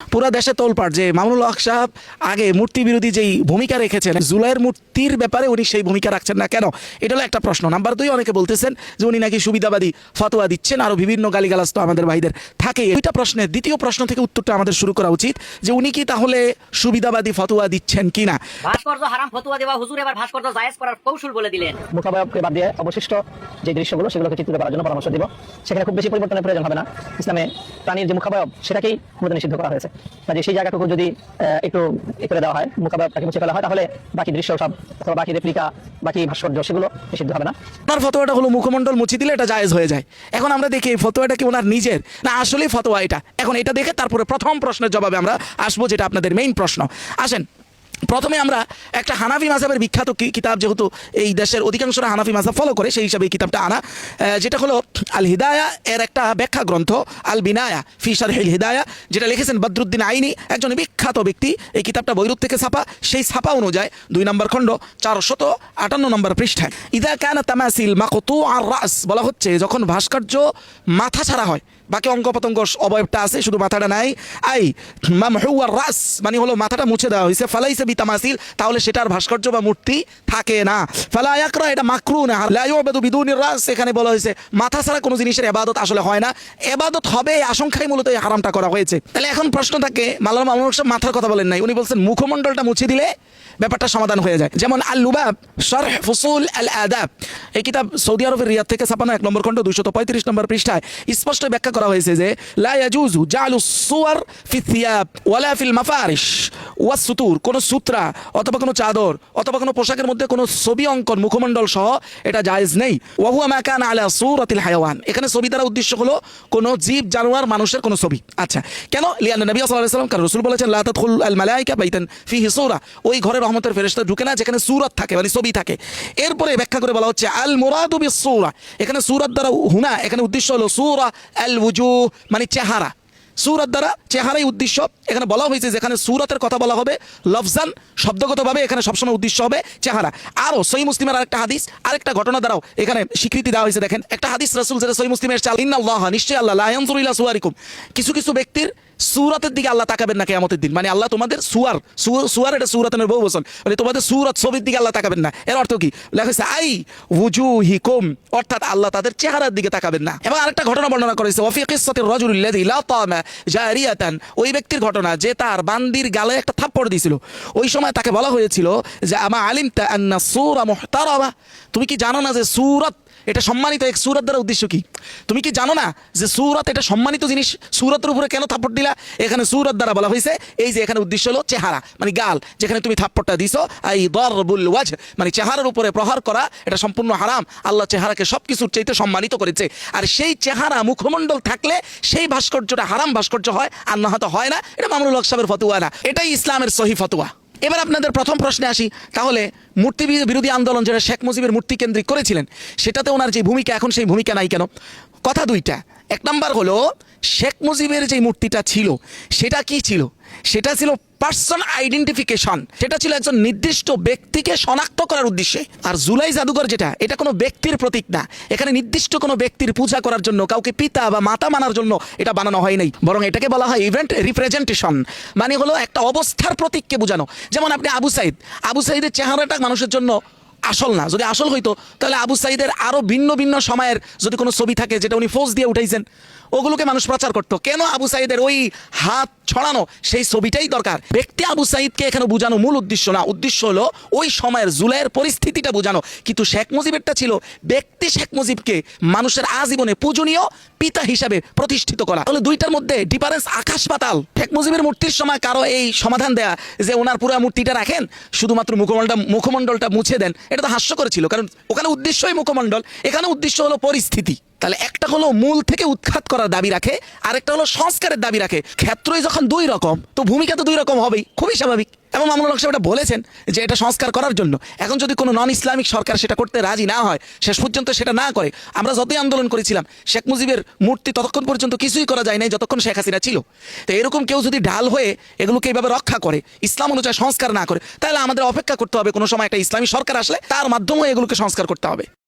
পুরা দেশে তোলপাড় যে মামুনুল হক সাহেব আগে মূর্তি বিরোধী যেই ভূমিকা রেখেছেন জুলাইয়ের মূর্তির ব্যাপারে উনি সেই ভূমিকা রাখছেন না কেন, এটা হলো একটা প্রশ্ন। নাম্বার 2, অনেকে বলতেছেন যে উনি নাকি সুবিধাবাদী ফতোয়া দিচ্ছেন, আরো বিভিন্ন গালিগালাজ তো আমাদের ভাইদের থাকে। দুইটা প্রশ্নের দ্বিতীয় প্রশ্ন থেকে উত্তরটা আমাদের শুরু করা উচিত যে উনি কি তাহলে সুবিধাবাদী ফতোয়া দিচ্ছেন কিনা। ভাস্কর্য হারাম ফতোয়া দেওয়া হুজুর এবার ভাস্কর্য জায়েজ করার কৌশল বলে দিলেন। মুখাবয়বকে বাদ দিয়ে অবশিষ্ট যে দৃশ্যগুলো সেগুলোকে চিত্রিত করার জন্য পরামর্শ দিব। সেখানে খুব বেশি পরিবর্তনের প্রয়োজন হবে না। ইসলামে প্রাণীর যে মুখাবয়ব সেটাকেই মূলত নিষিদ্ধ করা হয়েছে। কাজে সেই জায়গাটুকু যদি একটু করে দেওয়া হয়, মুখাবয়বটাকে মুছে ফেলা হয়, তাহলে বাকি দৃশ্য সব অথবা বাকি রেপ্লিকা বাকি ভাস্কর্য সেগুলো নিষিদ্ধ হবে না। ওনার ফতোয়াটা হলো মুখমণ্ডল মুছে দিলে এটা জায়েজ হয়ে যায়। এখন আমরা দেখি এই ফতোয়াটা কি ওনার নিজের না আসলেই ফতোয়া এটা। এখন এটা দেখে তারপরে প্রথম প্রশ্নের জবাবে আমরা আসবো, যেটা আপনাদের মেইন প্রশ্ন। আসেন, প্রথমে আমরা একটা হানাফি মাযহাবের বিখ্যাত কিতাব, যেহেতু এই দেশের অধিকাংশরা হানাফি মাযহাব ফলো করে, সেই হিসাবে এই কিতাবটা আনা, যেটা হলো আল হিদায়া এর একটা ব্যাখ্যা গ্রন্থ আল বিনায়া ফি শারহিল হিদায়া, যেটা লিখেছেন বদরুদ্দিন আইনি, একজন বিখ্যাত ব্যক্তি। এই কিতাবটা বৈরুত থেকে ছাপা। সেই ছাপা অনুযায়ী 2 নম্বর খণ্ড 458 নম্বর পৃষ্ঠায় ইদা কানা তামাসিল মাকতু আর রাস বলা হচ্ছে, যখন ভাস্কর্য মাথা ছাড়া হয়, বাকি অঙ্গ প্রত্যঙ্গ অবয়বটা আছে, শুধু মাথাটা নাই, আই মামহু আর রাস মানে হলো মাথাটা মুছে দেওয়া হয়েছে, ফালাইসা বিতামাসিল তাহলে সেটার ভাস্কর্য বা মূর্তি থাকে না। ফালা ইয়াকরা এটা মাকরু না, লা ইউবাদু বিদুনির রাস এখানে বলা হয়েছে মাথা ছাড়া কোনো জিনিসের ইবাদত আসলে হয় না। ইবাদত হবে আশঙ্কায় মূলত এই হারামটা করা হয়েছে। তাহলে এখন প্রশ্ন থাকে, মাওলানা মামুনুল হক মাথার কথা বলেন নাই, উনি বলছেন মুখমণ্ডলটা মুছে দিলে ব্যাপারটা সমাধান হয়ে যায়। যেমন আল লুবাব শরহ ফুসুল আল আদাব, এই কিতাব সৌদি আরবের রিয়াদ থেকে ছাপানো 1 নম্বর খণ্ড 235 নম্বর পৃষ্ঠায় স্পষ্ট ব্যাখ্যা করা হয়েছে যে লা ইয়াজুজু জালুস সুওয়ার ফি থিয়াব ওয়ালা ফিল মাফারিশ ওয়াস সুতুর, কোনো সূত্রা অথবা কোনো চাদর অথবা কোনো পোশাকের মধ্যে কোনো ছবি অঙ্কন মুখমণ্ডল সহ এটা জায়েজ নেই। ওয়া হুয়া মা কানা আলা সূরাতিল হায়াওয়ান, এখানে ছবি দ্বারা উদ্দেশ্য হলো কোনো জীব জানোয়ার মানুষের কোনো ছবি। আচ্ছা, কেন? লিআন্না নবী সাল্লাল্লাহু আলাইহি ওয়াসাল্লাম, কারণ রাসূল বলেছেন লা তাদখুল আল মালায়েকা বাইতান ফিহি সূরা, ওই ঘরে রহমতের ফেরেশতা ঢুকে না যেখানে সূরত থাকে, মানে ছবি থাকে। এরপরে ব্যাখ্যা করে বলা হচ্ছে আল মুরাদু বিস সূরা, এখানে সূরাত দ্বারা হুনা এখানে উদ্দেশ্য হলো সূরা আল ওয়ুজুহ মানে চেহারা, সূরাত দ্বারা চেহারাই উদ্দেশ্য। এখানে বলা হয়েছে যেখানে সূরাতের কথা বলা হবে লফজান শব্দগতভাবে, এখানে সবসময় উদ্দেশ্য হবে চেহারা। আরও সহিহ মুসলিমের আরেকটা হাদিস, আরেকটা ঘটনা দ্বারাও এখানে স্বীকৃতি দেওয়া হয়েছে। দেখেন, একটা হাদিস রাসূল যেটা সহিহ মুসলিমের চাল, ইন্নাল্লাহ নিশ্চয়ই আল্লাহ লা ইয়ানজুরু ইলা সুওয়ারিকুম, কিছু কিছু ব্যক্তির সূরাতের দিকে আল্লাহ তাকাবেন না কিয়ামতের দিন, মানে আল্লাহ তোমাদের সুয়ার এটা সূরাতের বহু বচন, মানে তোমাদের সূরত ছবির দিকে আল্লাহ তাকাবেন না। এর অর্থ কি? লেখা হয়েছে আই ওয়ুজুহিকুম, অর্থাৎ আল্লাহ তাদের চেহারার দিকে তাকাবেন না। এবং আরেকটা ঘটনা বর্ণনা করেছে ওয়া ফি কিসসাতির রাজুলিল্লাযী লা তামা জারিয়াতান, ওই ব্যক্তির ঘটনা যে তার বান্দির গালে একটা থাপ্পড় দিয়েছিল। ওই সময় তাকে বলা হয়েছিল যে আমা আলিমতা আন্না সূরা মুহতারামা, তুমি কি জানো না যে সূরত এটা সম্মানিত? এক সূরত দ্বারা উদ্দেশ্য কি? তুমি কি জানো না যে সূরত এটা সম্মানিত জিনিস? সূরতের উপরে কেন থাপ্পড় দিলা? এখানে সূরত দ্বারা বলা হয়েছে এই যে এখানে উদ্দেশ্য হলো চেহারা, মানে গাল, যেখানে তুমি থাপ্পড়টা দিছো, আই দরবুল ওয়াজহ মানে চেহারার উপরে প্রহার করা, এটা সম্পূর্ণ হারাম। আল্লাহ চেহারাকে সবকিছুর চাইতে সম্মানিত করেছে, আর সেই চেহারা মুখমণ্ডল থাকলে সেই ভাস্কর্যটা হারাম ভাস্কর্য হয়, আর না হয়তো হয় না। এটা মামুনুল হক সাহেবের ফতোয়া না, এটাই ইসলামের সহি ফতোয়া। এবার আপনাদের প্রথম প্রশ্নে আসি, তাহলে মূর্তি বিরোধী আন্দোলন যেটা শেখ মুজিবের মূর্তি কেন্দ্রিক করেছিলেন, সেটাতে ওনার যে ভূমিকা, এখন সেই ভূমিকা নাই কেন? কথা দুইটা। 1 নম্বর হলো শেখ মুজিবের যে মূর্তিটা ছিল সেটা কি ছিল? সেটা ছিল পার্সন আইডেন্টিফিকেশন, সেটা ছিল একজন নির্দিষ্ট ব্যক্তিকে শনাক্ত করার উদ্দেশ্যে। আর জুলাই জাদুঘর যেটা, এটা কোনো ব্যক্তির প্রতীক না, এখানে নির্দিষ্ট কোনো ব্যক্তির পূজা করার জন্য, কাউকে পিতা বা মাতা মানার জন্য এটা বানানো হয় নাই, বরং এটাকে বলা হয় ইভেন্ট রিপ্রেজেন্টেশন, মানে হলো একটা অবস্থার প্রতীককে বোঝানো। যেমন আপনি আবু সাইদের চেহারাটা মানুষের জন্য আসল না, যদি আসল হইতো তাহলে আবু সাইদের আরো ভিন্ন ভিন্ন সময়ের যদি কোনো ছবি থাকে যেটা উনি ফোজ দিয়ে উঠাইছেন, ওগুলোকে মানুষ প্রচার করতো। কেন আবু সাইদের ওই হাত ছড়ানো সেই ছবিটাই দরকার। ব্যক্তি আবু সাইদকে এখানে বোঝানো মূল উদ্দেশ্য না, উদ্দেশ্য হলো ওই সময়ের জুলাইয়ের পরিস্থিতিটা বোঝানো। কিন্তু শেখ মুজিবেরটা ছিল ব্যক্তি শেখ মুজিবকে মানুষের আজীবনে পূজনীয় পিতা হিসাবে প্রতিষ্ঠিত করা। তাহলে দুইটার মধ্যে ডিফারেন্স আকাশ পাতাল। শেখ মুজিবের মূর্তির সময় কারো এই সমাধান দেয়া যে ওনার পুরো মূর্তিটা রাখেন, শুধুমাত্র মুখমণ্ডলটা মুছে দেন, এটা তো হাস্যকর ছিল, কারণ ওখানে উদ্দেশ্যই মুখমণ্ডল, এখানে উদ্দেশ্য হলো পরিস্থিতি। তাহলে একটা হলো মূল থেকে উৎখাত করার দাবি রাখে, আরেকটা হলো সংস্কারের দাবি রাখে। ক্ষেত্রই যখন 2 রকম, তো ভূমিকা তো 2 রকম হবেই, খুবই স্বাভাবিক। এবং মামুনুল হক সাহেব এটা বলেছেন যে এটা সংস্কার করার জন্য। এখন যদি কোনো নন ইসলামিক সরকার সেটা করতে রাজি না হয়, শেষ পর্যন্ত সেটা না করে, আমরা যতই আন্দোলন করেছিলাম শেখ মুজিবের মূর্তি ততক্ষণ পর্যন্ত কিছুই করা যায় নাই যতক্ষণ শেখ হাসিনা ছিল। তো এরকম কেউ যদি ঢাল হয়ে এগুলোকে এইভাবে রক্ষা করে, ইসলাম অনুযায়ী সংস্কার না করে, তাহলে আমাদের অপেক্ষা করতে হবে কোনো সময় একটা ইসলামী সরকার আসলে তার মাধ্যমেও এগুলোকে সংস্কার করতে হবে।